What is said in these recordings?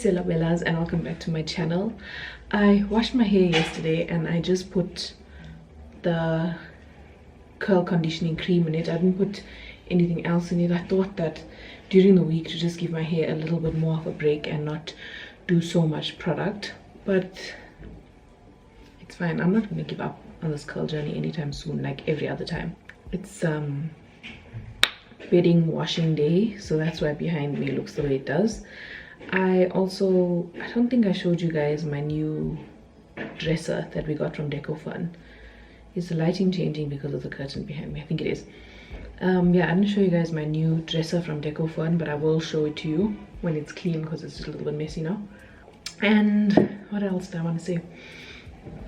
Sela Bellas, and welcome back to my channel. I washed my hair yesterday and I just put the curl conditioning cream in it. I didn't put anything else in it. I thought that during the week to just give my hair a little bit more of a break and not do so much product, but it's fine. I'm not going to give up on this curl journey anytime soon, like every other time. It's bedding washing day, so that's why behind me looks the way it does. I don't think I showed you guys my new dresser that we got from Deco. Is the lighting changing because of the curtain behind me? I think it is. Yeah, I didn't show you guys my new dresser from Deco, but I will show it to you when it's clean because it's just a little bit messy now. And what else do I want to say?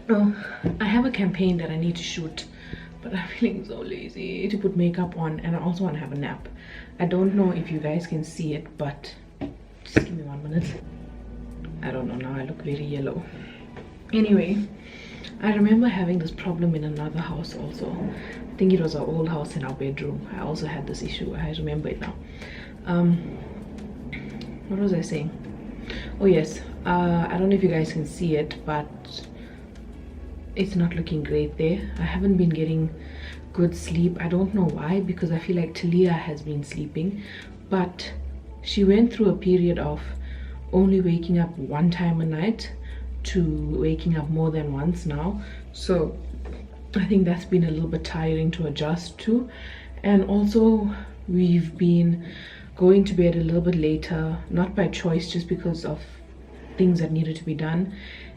Oh, I have a campaign that I need to shoot, but I'm feeling so lazy to put makeup on, and I also want to have a nap. I don't know if you guys can see it, but just give me 1 minute. I don't know, now I look very yellow. Anyway, I remember having this problem in another house also. I think it was our old house in our bedroom. I also had this issue. I remember it now. What was I saying? Oh yes, I don't know if you guys can see it, but it's not looking great there. I haven't been getting good sleep. I don't know why, because I feel like Talia has been sleeping, but she went through a period of only waking up one time a night to waking up more than once now. So I think that's been a little bit tiring to adjust to. And also we've been going to bed a little bit later, not by choice, just because of things that needed to be done.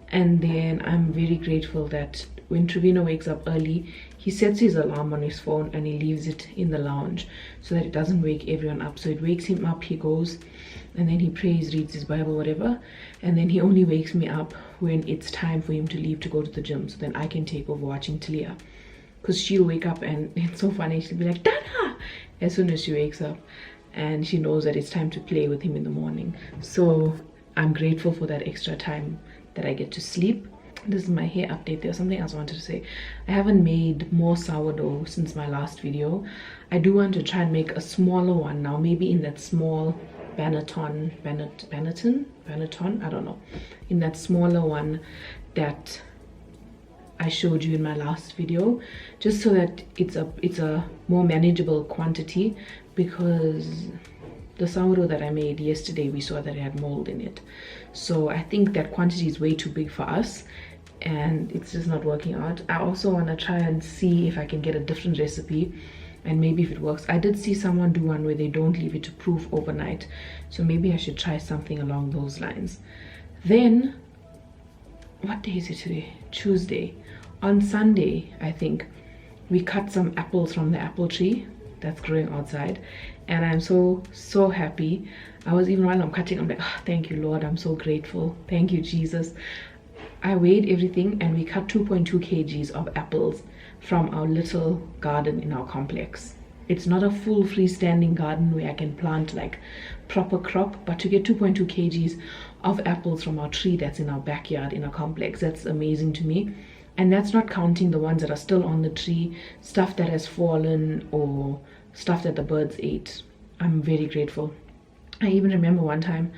And then I'm very grateful that when Trevino wakes up early, he sets his alarm on his phone and he leaves it in the lounge so that it doesn't wake everyone up. So it wakes him up, he goes, and then he prays, reads his Bible, whatever, and then he only wakes me up when it's time for him to leave to go to the gym, so then I can take over watching Talia, because she'll wake up and it's so funny, she'll be like, Dada, as soon as she wakes up, and she knows that it's time to play with him in the morning. So I'm grateful for that extra time that I get to sleep. This is my hair update. There's something else I wanted to say. I haven't made more sourdough since my last video. I do want to try and make a smaller one now, maybe in that small Banneton, I don't know, in that smaller one that I showed you in my last video, just so that it's a more manageable quantity, because the sourdough that I made yesterday, we saw that it had mold in it. So I think that quantity is way too big for us and it's just not working out. I also want to try and see if I can get a different recipe and maybe if it works. I did see someone do one where they don't leave it to proof overnight, so maybe I should try something along those lines. Then, what day is it today? Tuesday. On Sunday, I think, we cut some apples from the apple tree that's growing outside, and I'm so happy. I was, even while I'm cutting, I'm like, oh, thank you Lord, I'm so grateful, thank you Jesus. I weighed everything and we cut 2.2 kgs of apples from our little garden in our complex. It's not a full freestanding garden where I can plant like proper crop, but to get 2.2 kgs of apples from our tree that's in our backyard in our complex, that's amazing to me. And that's not counting the ones that are still on the tree, stuff that has fallen or stuff that the birds ate. I'm very grateful. I even remember one time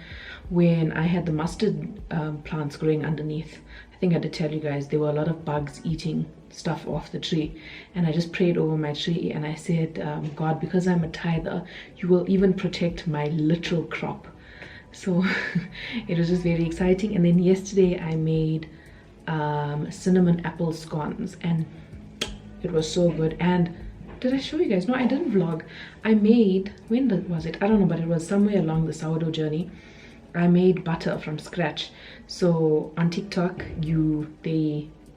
when I had the mustard plants growing underneath. I think I did tell you guys there were a lot of bugs eating stuff off the tree, and I just prayed over my tree and I said, God, because I'm a tither, you will even protect my literal crop. So it was just very exciting. And then yesterday I made cinnamon apple scones and it was so good. And did I show you guys? No, I didn't vlog. I made, was it? I don't know, but it was somewhere along the sourdough journey. I made butter from scratch. So on TikTok,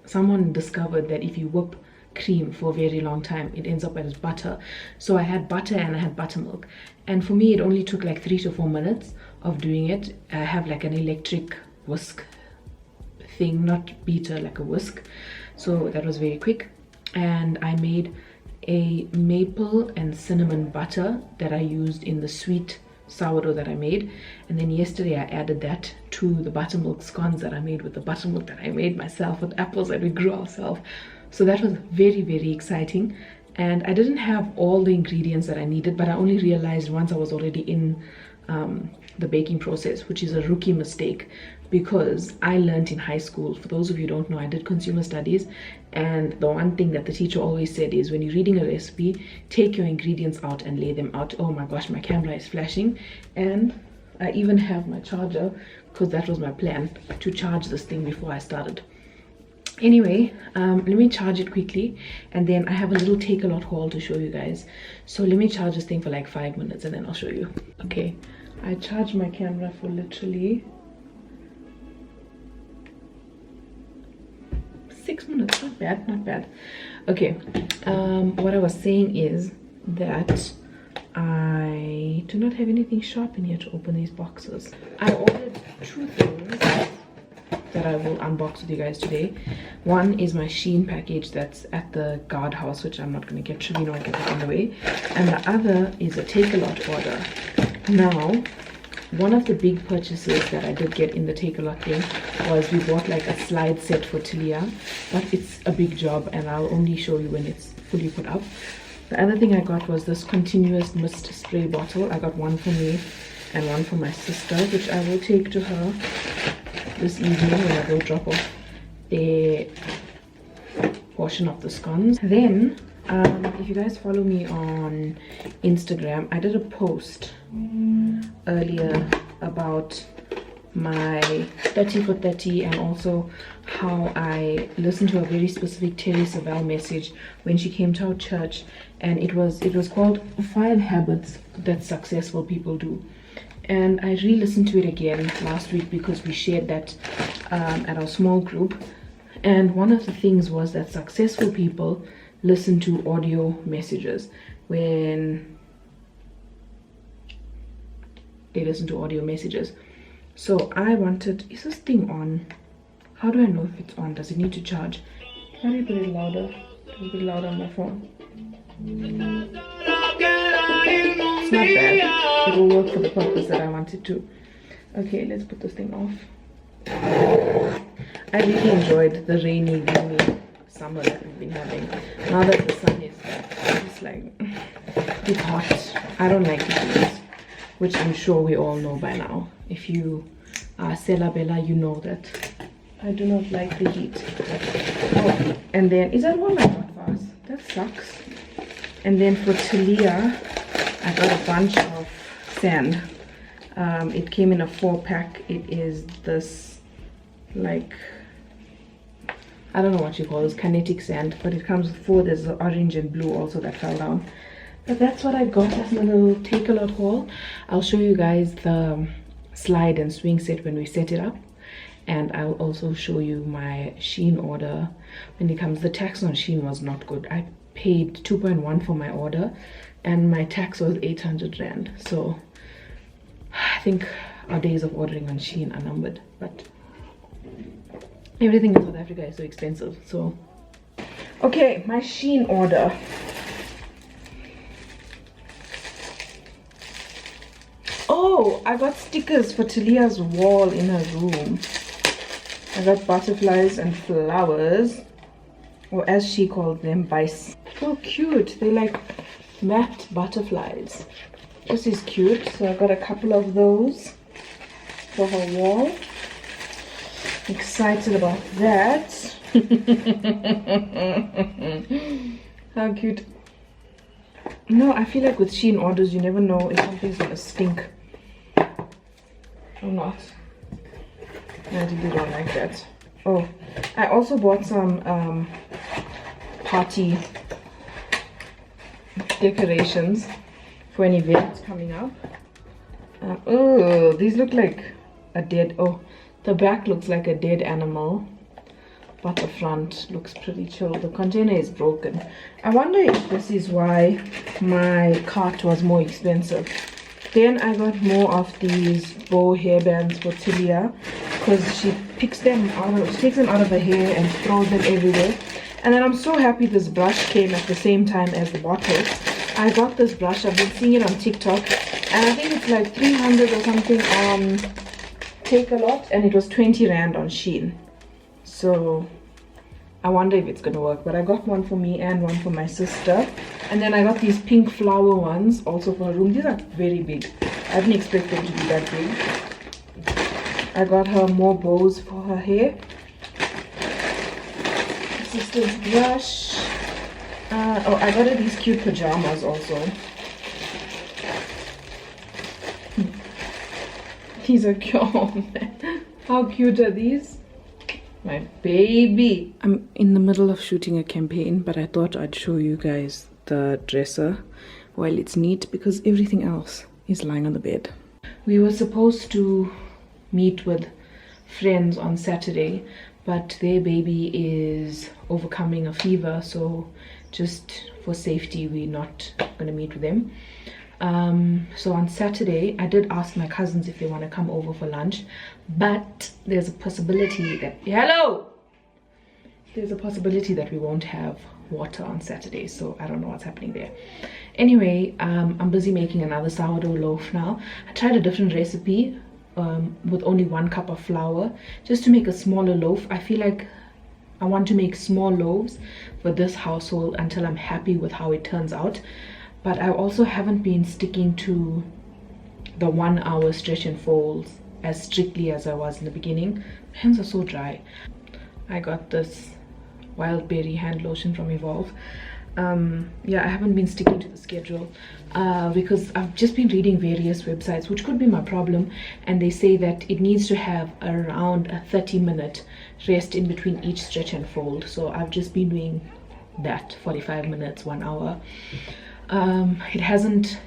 someone discovered that if you whip cream for a very long time, it ends up as butter. So I had butter and I had buttermilk, and for me it only took like 3 to 4 minutes of doing it. I have like an electric whisk thing, not beater, like a whisk, so that was very quick. And I made a maple and cinnamon butter that I used in the sweet sourdough that I made, and then yesterday I added that to the buttermilk scones that I made with the buttermilk that I made myself with apples that we grew ourselves. So that was very exciting, and I didn't have all the ingredients that I needed, but I only realized once I was already in the baking process, which is a rookie mistake, because I learned in high school. For those of you who don't know, I did consumer studies, and the one thing that the teacher always said is, when you're reading a recipe, take your ingredients out and lay them out. Oh my gosh, my camera is flashing, and I even have my charger, because that was my plan, to charge this thing before I started. Anyway, let me charge it quickly, and then I have a little Takealot haul to show you guys. So let me charge this thing for like 5 minutes and then I'll show you. Okay, I charged my camera for literally 6 minutes. Not bad, not bad. Okay, what I was saying is that I do not have anything sharp in here to open these boxes. I ordered 2 things that I will unbox with you guys today. One is my Shein package that's at the guardhouse, which I'm not going to get. Selina will get that on the way. And the other is a Takealot order. Now, one of the big purchases that I did get in the Takealot thing was we bought like a slide set for Talia, but it's a big job and I'll only show you when it's fully put up. The other thing I got was this continuous mist spray bottle. I got one for me and one for my sister, which I will take to her this evening when I go drop off the portion of the scones. Then if you guys follow me on Instagram, I did a post earlier about my 30 for 30 and also how I listened to a very specific Terry Savelle message when she came to our church, and it was called 5 Habits That Successful People Do. And I re-listened to it again last week because we shared that at our small group. And one of the things was that successful people listen to audio messages when they listen to audio messages. So I wanted, is this thing on? How do I know if it's on? Does it need to charge? Can you put it louder? A bit louder on my phone. It's not bad. It will work for the purpose that I want it to. Okay, let's put this thing off. I really enjoyed the rainy, gloomy summer that we've been having. Now that the sun is back, it's like, it's hot. I don't like it, which I'm sure we all know by now. If you are Sela Bella, you know that I do not like the heat. Oh, and then, is that one I got fast? That sucks. And then for Talia, I got a bunch of sand. It came in a 4-pack. It is this, like, I don't know what you call this, kinetic sand, but it comes with 4. There's the orange and blue also that fell down. But that's what I got. That's my little Takealot haul. I'll show you guys the slide and swing set when we set it up, and I'll also show you my Shein order when it comes. The tax on Shein was not good. I paid 2.1 for my order and my tax was 800 rand. So I think our days of ordering on Shein are numbered, but everything in South Africa is so expensive. So okay, my Shein order. Oh, I got stickers for Talia's wall in her room. I got butterflies and flowers, or as she called them, bice. So cute. They like matte butterflies. This is cute. So I got a couple of those for her wall. Excited about that. How cute. No, I feel like with Shein orders, you never know if something's gonna stink or not. I really don't like that. Oh, I also bought some party decorations for an event coming up. Oh, these look like a dead, oh, the back looks like a dead animal, but the front looks pretty chill. The container is broken. I wonder if this is why my cart was more expensive. Then I got more of these bow hairbands for Talia, because she picks them out of, she takes them out of her hair and throws them everywhere. And then I'm so happy this brush came at the same time as the bottle. I got this brush, I've been seeing it on TikTok, and I think it's like 300 or something on Takealot, and it was 20 rand on Shein. So I wonder if it's gonna work. But I got one for me and one for my sister, and then I got these pink flower ones also for her room. These are very big. I didn't expect them to be that big. I got her more bows for her hair. Sister's brush. Oh, I got her these cute pajamas also. These are cute. How cute are these? My baby. I'm in the middle of shooting a campaign, but I thought I'd show you guys the dresser while it's neat because everything else is lying on the bed. We were supposed to meet with friends on Saturday, but their baby is overcoming a fever, so just for safety we're not going to meet with them. So on Saturday I did ask my cousins if they want to come over for lunch, but there's a possibility that there's a possibility that we won't have water on Saturday, so I don't know what's happening there. Anyway, I'm busy making another sourdough loaf now. I tried a different recipe with only 1 cup of flour just to make a smaller loaf. I feel like I want to make small loaves for this household until I'm happy with how it turns out. But I also haven't been sticking to the 1 hour stretch and folds as strictly as I was in the beginning. My hands are so dry. I got this wild berry hand lotion from Evolve. Yeah, I haven't been sticking to the schedule because I've just been reading various websites, which could be my problem, and they say that it needs to have around a 30-minute rest in between each stretch and fold. So I've just been doing that, 45 minutes, 1 hour. It hasn't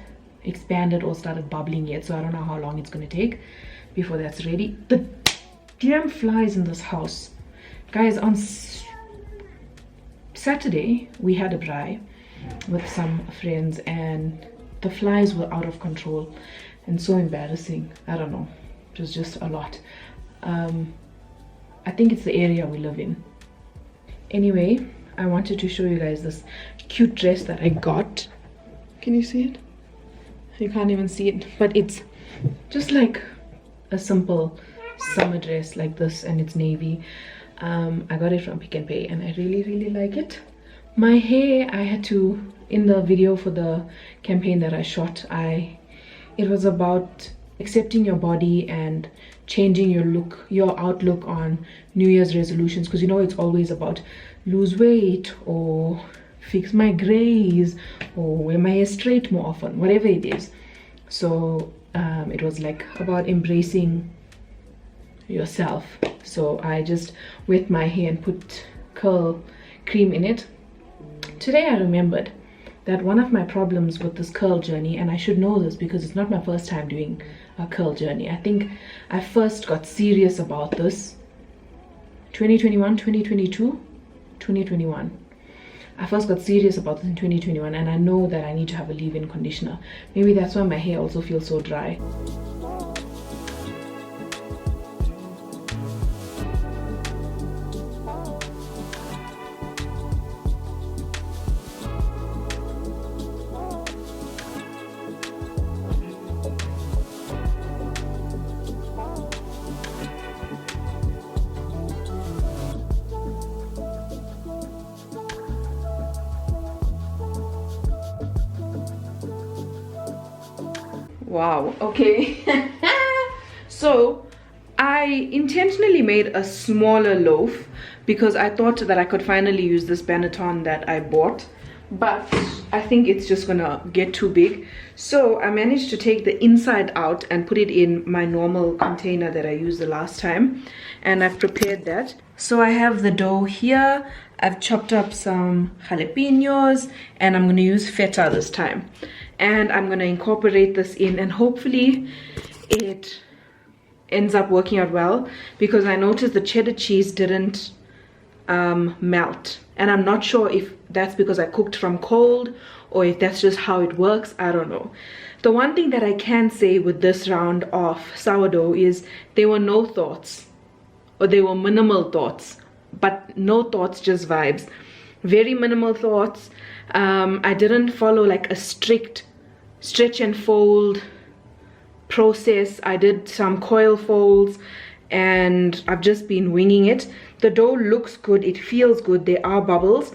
expanded or started bubbling yet, so I don't know how long it's going to take before that's ready. The damn flies in this house, guys. On Saturday we had a braai with some friends and the flies were out of control and so embarrassing. I don't know, it was just a lot. I think it's the area we live in. Anyway, I wanted to show you guys this cute dress that I got. Can you see it? You can't even see it, but it's just like a simple summer dress like this, and it's navy. I got it from Pick and Pay and I really like it. My hair, I had to, in the video for the campaign that I shot, it was about accepting your body and changing your look, your outlook on New Year's resolutions, because you know it's always about lose weight or fix my grays or wear my hair straight more often, whatever it is. So it was like about embracing yourself. So I just wet my hair and put curl cream in it. Today I remembered that one of my problems with this curl journey, and I should know this because it's not my first time doing a curl journey. I think I first got serious about this 2021, 2022, 2021. I first got serious about this in 2021, and I know that I need to have a leave-in conditioner. Maybe that's why my hair also feels so dry. Wow, okay. So I intentionally made a smaller loaf because I thought that I could finally use this Banneton that I bought, but I think it's just gonna get too big. So I managed to take the inside out and put it in my normal container that I used the last time, and I've prepared that. So I have the dough here. I've chopped up some jalapenos and I'm going to use feta this time, and I'm going to incorporate this in, and hopefully it ends up working out well, because I noticed the cheddar cheese didn't melt, and I'm not sure if that's because I cooked from cold or if that's just how it works. I don't know. The one thing that I can say with this round of sourdough is there were no thoughts, or they were minimal thoughts, but no thoughts, just vibes. Very minimal thoughts. I didn't follow like a strict stretch and fold process. I did some coil folds and I've just been winging it. The dough looks good, it feels good, there are bubbles,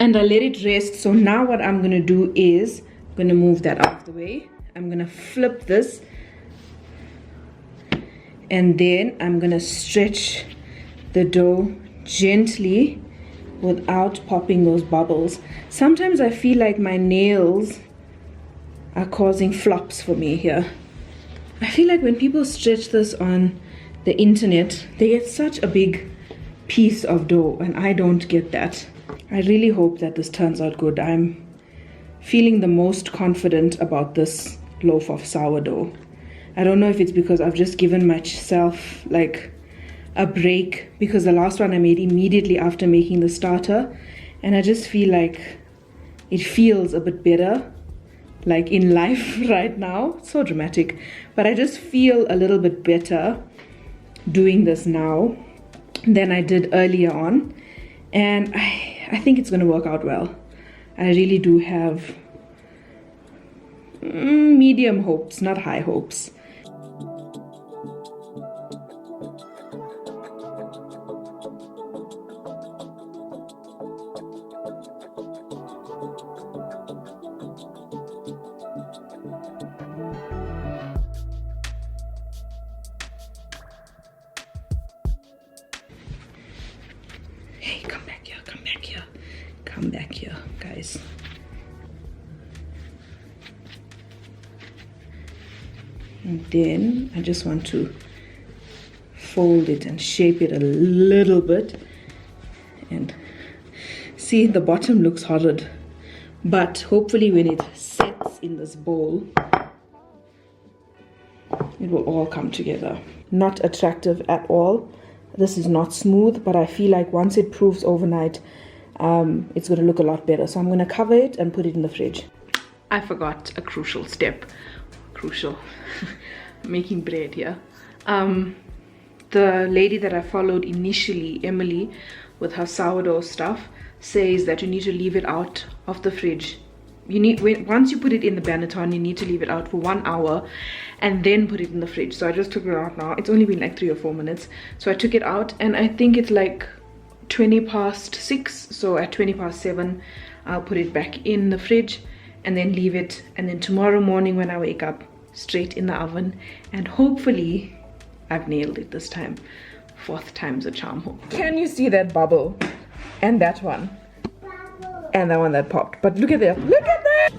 and I let it rest. So now what I'm gonna do is I'm gonna move that out of the way. I'm gonna flip this and then I'm gonna stretch the dough gently without popping those bubbles. Sometimes I feel like my nails are causing flops for me here. I feel like when people stretch this on the internet, they get such a big piece of dough, and I don't get that. I really hope that this turns out good. I'm feeling the most confident about this loaf of sourdough. I don't know if it's because I've just given myself like a break, because the last one I made immediately after making the starter, and I just feel like it feels a bit better, like in life right now. So dramatic, but I just feel a little bit better doing this now than I did earlier on, and I think it's going to work out well. I really do have medium hopes, not high hopes. Hey, come back here, come back here, come back here, guys. And then I just want to fold it and shape it a little bit. And see, the bottom looks horrid, but hopefully when it sets in this bowl, it will all come together. Not attractive at all. This is not smooth, but I feel like once it proves overnight, it's going to look a lot better. So I'm going to cover it and put it in the fridge. I forgot a crucial step. Crucial. Making bread here. The lady that I followed initially, Emily, with her sourdough stuff, says that you need to leave it out of the fridge. Once you put it in the banneton, you need to leave it out for 1 hour and then put it in the fridge. So I just took it out now. It's only been like 3 or 4 minutes. So I took it out, and I think it's like 6:20. So at 7:20, I'll put it back in the fridge and then leave it. And then tomorrow morning when I wake up, straight in the oven. And hopefully I've nailed it this time. 4th time's a charm. Can you see that bubble? And that one? And that one that popped. But look at that. Look at that!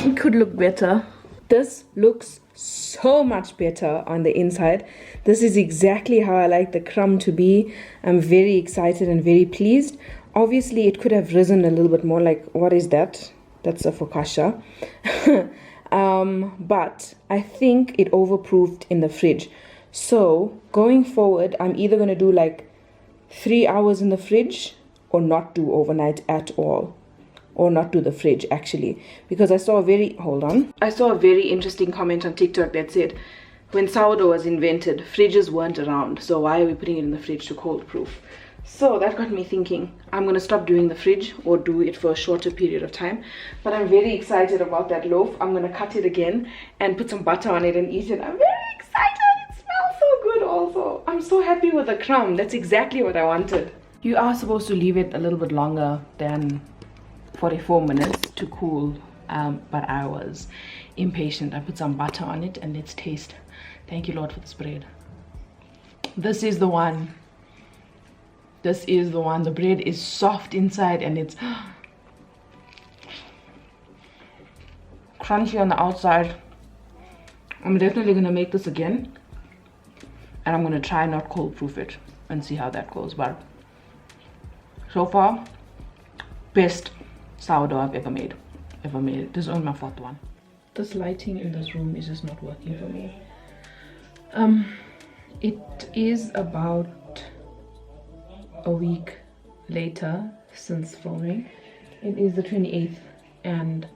It could look better. This looks so much better on the inside. This is exactly how I like the crumb to be. I'm very excited and very pleased. Obviously, it could have risen a little bit more. Like, what is that? That's a focaccia. But I think it overproofed in the fridge. So going forward, I'm either going to do like 3 hours in the fridge or not do overnight at all, or not do the fridge actually, because I saw a very interesting comment on TikTok that said when sourdough was invented, fridges weren't around, so why are we putting it in the fridge to cold proof? So that got me thinking, I'm going to stop doing the fridge or do it for a shorter period of time. But I'm very excited about that loaf. I'm going to cut it again and put some butter on it and eat it. I'm very excited. It smells so good also. I'm so happy with the crumb. That's exactly what I wanted. You are supposed to leave it a little bit longer than 44 minutes to cool, but I was impatient. I put some butter on it and let's taste. Thank you, Lord, for this bread. This is the one. This is the one. The bread is soft inside and it's crunchy on the outside. I'm definitely going to make this again. And I'm going to try not cold proof it and see how that goes. But so far, best sourdough I've ever made. This is only my 4th one. This lighting in this room is just not working for me. It is about a week later since filming. It is the 28th, and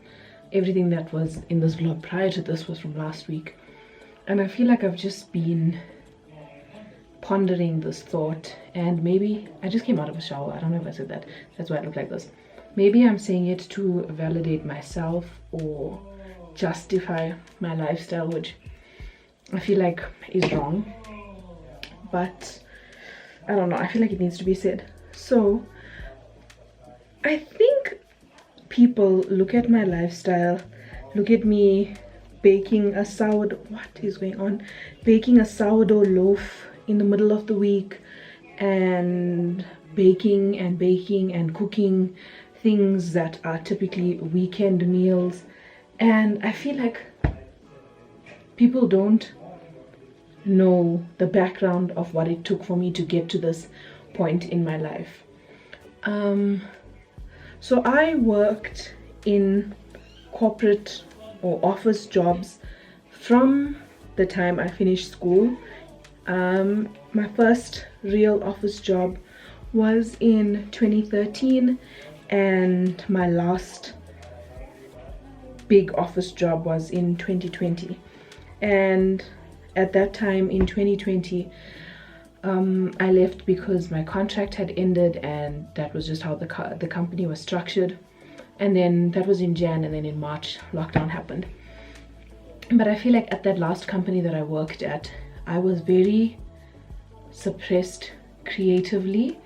everything that was in this vlog prior to this was from last week. And I feel like I've just been pondering this thought, and maybe I just came out of a shower. I don't know if I said that. That's why I look like this. Maybe I'm saying it to validate myself or justify my lifestyle, which I feel like is wrong. But I don't know, I feel like it needs to be said. So I think people, look at my lifestyle, look at me baking a sourdough, what is going on, baking a sourdough loaf in the middle of the week, and baking and cooking things that are typically weekend meals. And I feel like people don't know the background of what it took for me to get to this point in my life. So I worked in corporate or office jobs from the time I finished school. My first real office job was in 2013, and my last big office job was in 2020. And at that time in 2020, I left because my contract had ended, and that was just how the company was structured. And then that was in Jan, and then in March lockdown happened. But I feel like at that last company that I worked at, I was very suppressed creatively,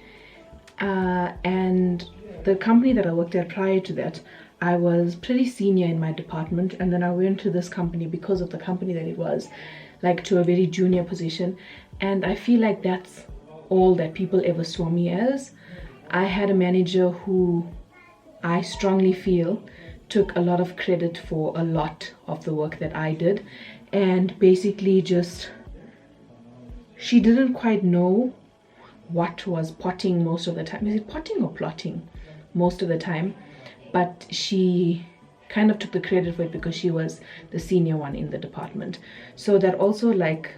and the company that I worked at prior to that, I was pretty senior in my department, and then I went to this company because of the company that it was, like, to a very junior position. And I feel like that's all that people ever saw me as. I had a manager who I strongly feel took a lot of credit for a lot of the work that I did, and basically just, she didn't quite know what was potting most of the time. Is it potting or plotting most of the time? But she kind of took the credit for it because she was the senior one in the department. So that also, like,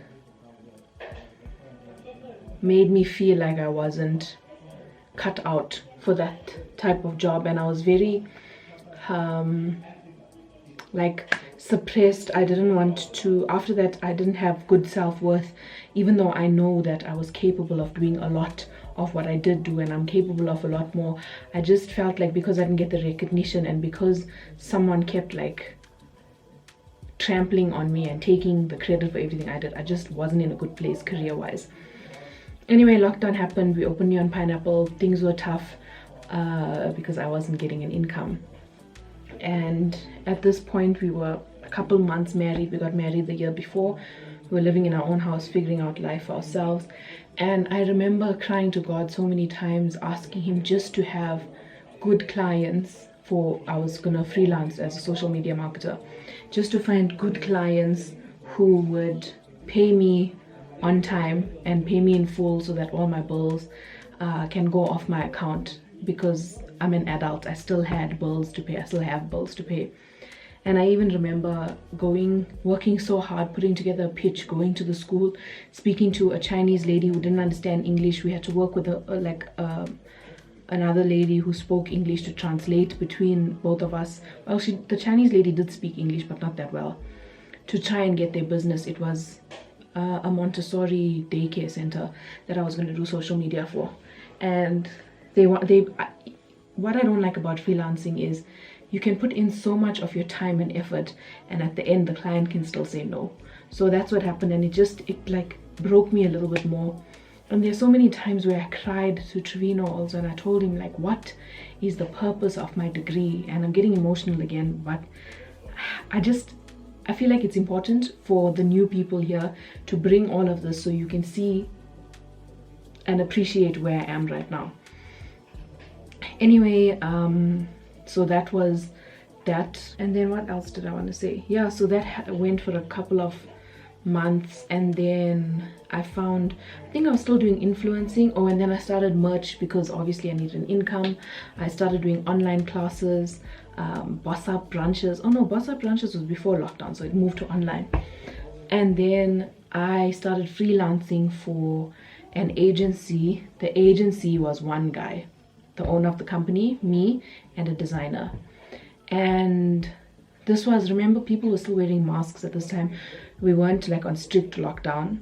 made me feel like I wasn't cut out for that type of job, and I was very like suppressed. I didn't want to, after that I didn't have good self-worth, even though I know that I was capable of doing a lot of what I did do, and I'm capable of a lot more. I just felt like because I didn't get the recognition, and because someone kept like trampling on me and taking the credit for everything I did, I just wasn't in a good place career-wise. Anyway, lockdown happened, we opened Neon Pineapple, things were tough because I wasn't getting an income. And at this point we were a couple months married. We got married the year before. We were living in our own house, figuring out life for ourselves. And I remember crying to God so many times, asking him just to have good clients, for I was gonna freelance as a social media marketer, just to find good clients who would pay me on time and pay me in full, so that all my bills can go off my account, because I'm an adult. I still had bills to pay. I still have bills to pay. And I even remember working so hard, putting together a pitch, going to the school, speaking to a Chinese lady who didn't understand English. We had to work with another lady who spoke English to translate between both of us. Well, the Chinese lady did speak English, but not that well. To try and get their business, it was a Montessori daycare center that I was going to do social media for. And what I don't like about freelancing is you can put in so much of your time and effort, and at the end the client can still say no. So that's what happened, and it like broke me a little bit more. And there's so many times where I cried to Trevino also, and I told him, like, what is the purpose of my degree? And I'm getting emotional again, but I feel like it's important for the new people here to bring all of this so you can see and appreciate where I am right now. Anyway, so that was that. And then what else did I want to say? Yeah, so that went for a couple of months, and then I think I was still doing influencing. Oh, and then I started merch because obviously I needed an income. I started doing online classes, Boss Up brunches. Oh no, Boss Up brunches was before lockdown, so it moved to online. And then I started freelancing for an agency. The agency was one guy, the owner of the company, me, and a designer. And this was, remember, people were still wearing masks at this time. We weren't like on strict lockdown.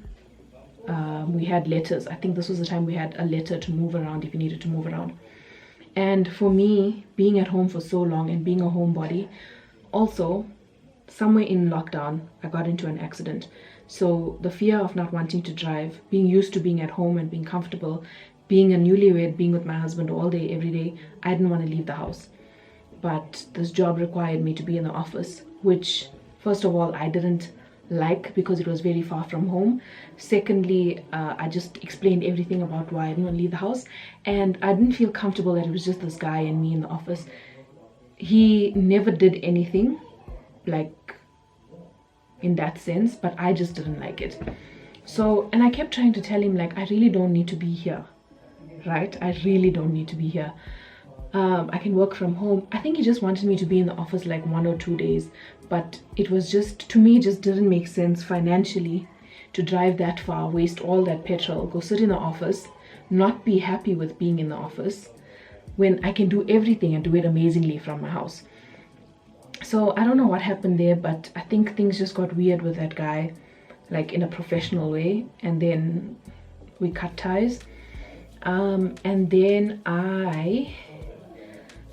We had letters. I think this was the time we had a letter to move around if you needed to move around. And for me, being at home for so long and being a homebody, also somewhere in lockdown I got into an accident. So the fear of not wanting to drive, being used to being at home and being comfortable, being a newlywed, being with my husband all day every day, I didn't want to leave the house. but this job required me to be in the office, which first of all I didn't like because it was very far from home. Secondly, I just explained everything about why I didn't want to leave the house, and I didn't feel comfortable that it was just this guy and me in the office. He never did anything like in that sense, but I just didn't like it. So, and I kept trying to tell him, like, I really don't need to be here, right? I really don't need to be here. I can work from home. I think he just wanted me to be in the office like 1 or 2 days, but it was just, to me, just didn't make sense financially to drive that far, waste all that petrol, go sit in the office, not be happy with being in the office, when I can do everything and do it amazingly from my house. So I don't know what happened there, but I think things just got weird with that guy, like in a professional way, and then we cut ties. And then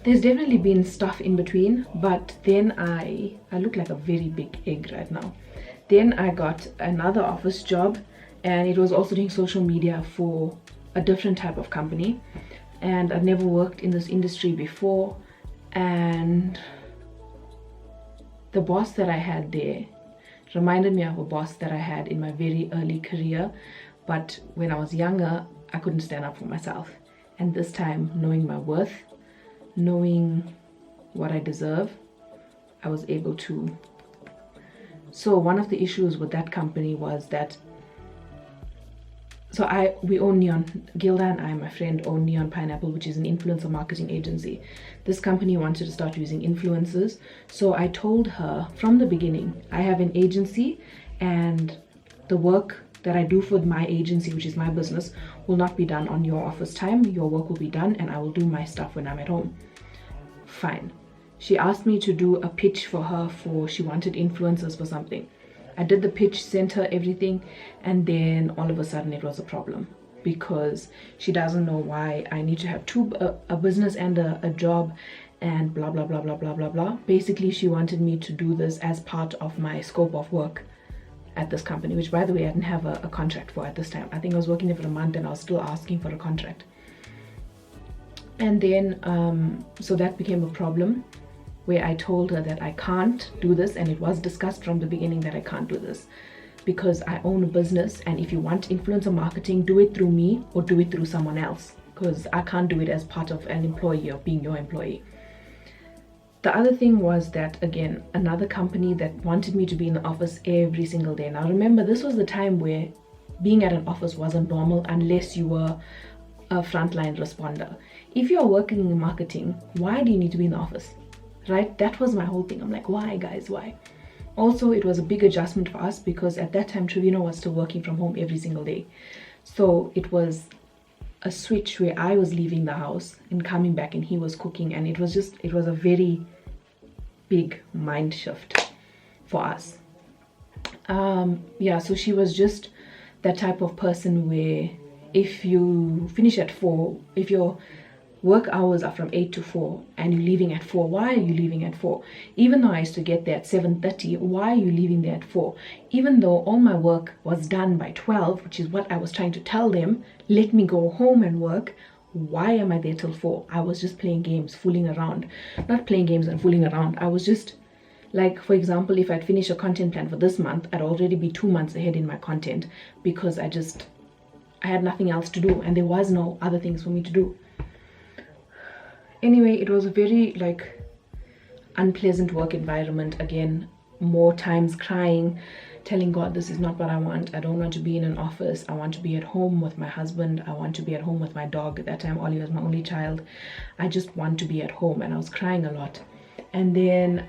there's definitely been stuff in between, but then I look like a very big egg right now. Then I got another office job, and it was also doing social media for a different type of company, and I'd never worked in this industry before. And the boss that I had there reminded me of a boss that I had in my very early career, but when I was younger I couldn't stand up for myself, and this time, knowing my worth, knowing what I deserve, I was able to. So one of the issues with that company was that, so we own Neon, Gilda and I, my friend, own Neon Pineapple, which is an influencer marketing agency. This company wanted to start using influencers, so I told her from the beginning, I have an agency, and the work that I do for my agency, which is my business, will not be done on your office time. Your work will be done, and I will do my stuff when I'm at home. Fine. She asked me to do a pitch for her she wanted influencers for something. I did the pitch, sent her everything, and then all of a sudden it was a problem because she doesn't know why I need to have a business and a job and blah blah blah blah blah blah blah. Basically, she wanted me to do this as part of my scope of work at this company, which, by the way, I didn't have a contract for at this time. I think I was working there for a month and I was still asking for a contract. And then so that became a problem, where I told her that I can't do this, and it was discussed from the beginning that I can't do this because I own a business, and if you want influencer marketing, do it through me or do it through someone else, because I can't do it as part of an employee or being your employee. The other thing was that, again, another company that wanted me to be in the office every single day. Now remember, this was the time where being at an office wasn't normal unless you were a frontline responder. If you're working in marketing, why do you need to be in the office? Right? That was my whole thing. I'm like, why, guys, why? Also, it was a big adjustment for us because at that time Trevino was still working from home every single day. So it was a switch where I was leaving the house and coming back and he was cooking, and it was a very big mind shift for us. Yeah, so she was just that type of person where if you finish at 4, if your work hours are from 8 to 4 and you're leaving at 4, why are you leaving at 4? Even though I used to get there at 7:30, why are you leaving there at 4? Even though all my work was done by 12, which is what I was trying to tell them, let me go home and work, why am I there till 4? I was just playing games, fooling around. Not playing games and fooling around. I was just, like, for example, if I'd finish a content plan for this month, I'd already be 2 months ahead in my content because I had nothing else to do and there was no other things for me to do. Anyway, it was a very, like, unpleasant work environment. Again, more times crying, telling God, this is not what I want. I don't want to be in an office. I want to be at home with my husband. I want to be at home with my dog. At that time, Ollie was my only child. I just want to be at home, and I was crying a lot. And then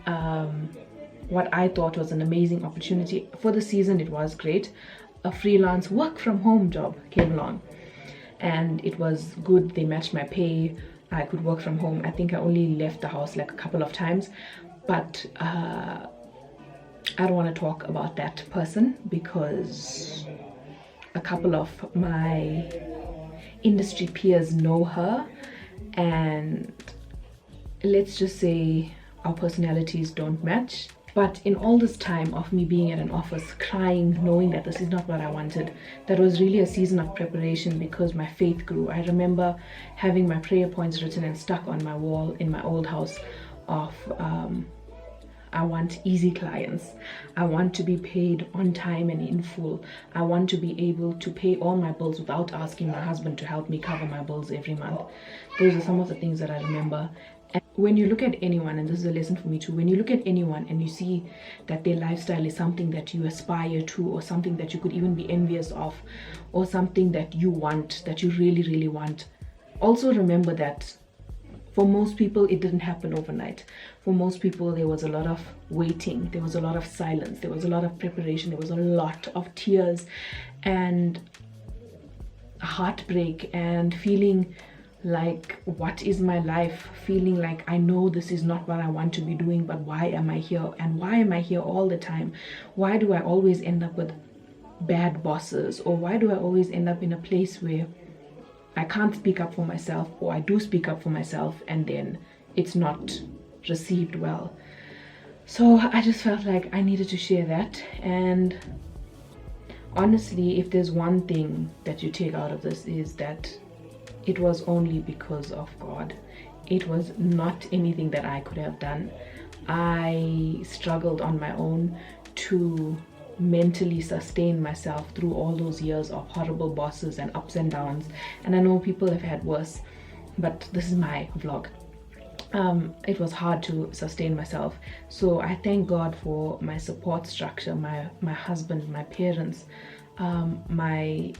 what I thought was an amazing opportunity for the season, it was great. A freelance work from home job came along, and it was good. They matched my pay. I could work from home. I think I only left the house like a couple of times, but I don't want to talk about that person because a couple of my industry peers know her, and let's just say our personalities don't match. But in all this time of me being at an office, crying, knowing that this is not what I wanted, that was really a season of preparation because my faith grew. I remember having my prayer points written and stuck on my wall in my old house of I want easy clients. I want to be paid on time and in full. I want to be able to pay all my bills without asking my husband to help me cover my bills every month. Those are some of the things that I remember. And when you look at anyone, and this is a lesson for me too, when you look at anyone and you see that their lifestyle is something that you aspire to, or something that you could even be envious of, or something that you want, that you really, really want, also remember that for most people, it didn't happen overnight. For most people, there was a lot of waiting. There was a lot of silence. There was a lot of preparation. There was a lot of tears and heartbreak and feeling like, what is my life? Feeling like, I know this is not what I want to be doing, but why am I here? And why am I here all the time? Why do I always end up with bad bosses? Or why do I always end up in a place where I can't speak up for myself, or I do speak up for myself and then it's not received well? So I just felt like I needed to share that. And honestly, if there's one thing that you take out of this, is that it was only because of God. It was not anything that I could have done. I struggled on my own to mentally sustain myself through all those years of horrible bosses and ups and downs. And I know people have had worse, but this is my vlog. It was hard to sustain myself. So I thank God for my support structure, my husband, my parents, my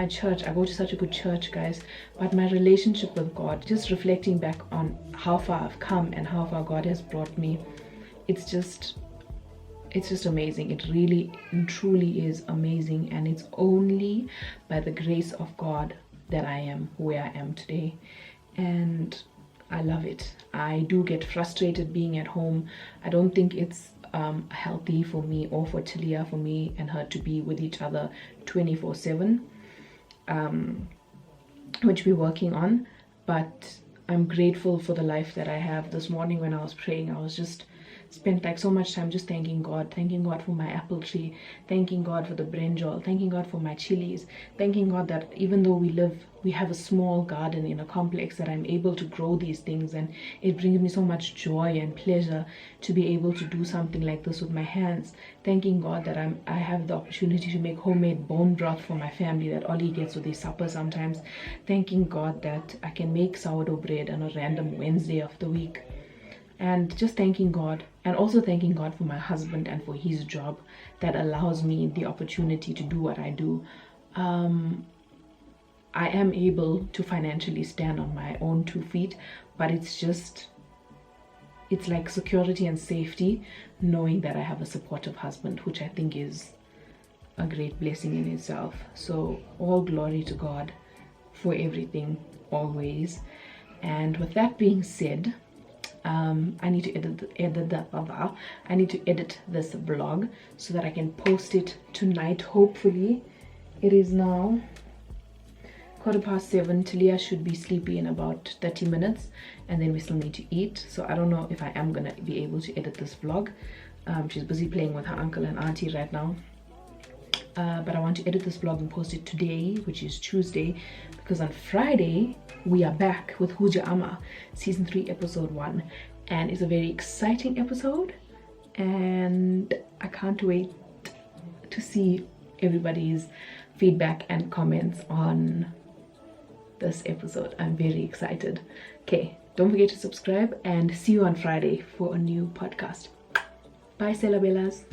church. I go to such a good church, guys. But my relationship with God, just reflecting back on how far I've come and how far God has brought me, it's just amazing. It really and truly is amazing. And it's only by the grace of God that I am where I am today. And I love it. I do get frustrated being at home. I don't think it's healthy for me or for Talia, for me and her, to be with each other 24/7, which we're working on. But I'm grateful for the life that I have. This morning when I was praying, I was just spent like so much time just thanking God for my apple tree, thanking God for the brinjal, thanking God for my chilies, thanking God that even though we have a small garden in a complex, that I'm able to grow these things, and it brings me so much joy and pleasure to be able to do something like this with my hands. Thanking God that I have the opportunity to make homemade bone broth for my family that Ollie gets with his supper sometimes. Thanking God that I can make sourdough bread on a random Wednesday of the week. And just thanking God, and also thanking God for my husband and for his job that allows me the opportunity to do what I do. I am able to financially stand on my own 2 feet, but it's like security and safety knowing that I have a supportive husband, which I think is a great blessing in itself. So all glory to God for everything, always. And with that being said, I need to edit this vlog so that I can post it tonight. Hopefully. It is now 7:15. Talia should be sleepy in about 30 minutes, and then we still need to eat. So I don't know if I am gonna be able to edit this vlog. She's busy playing with her uncle and auntie right now. But I want to edit this vlog and post it today, which is Tuesday, because on Friday we are back with Amma season 3 episode 1, and it's a very exciting episode, and I can't wait to see everybody's feedback and comments on this episode. I'm very excited. Okay, don't forget to subscribe, and see you on Friday for a new podcast. Bye, Sela Bellas.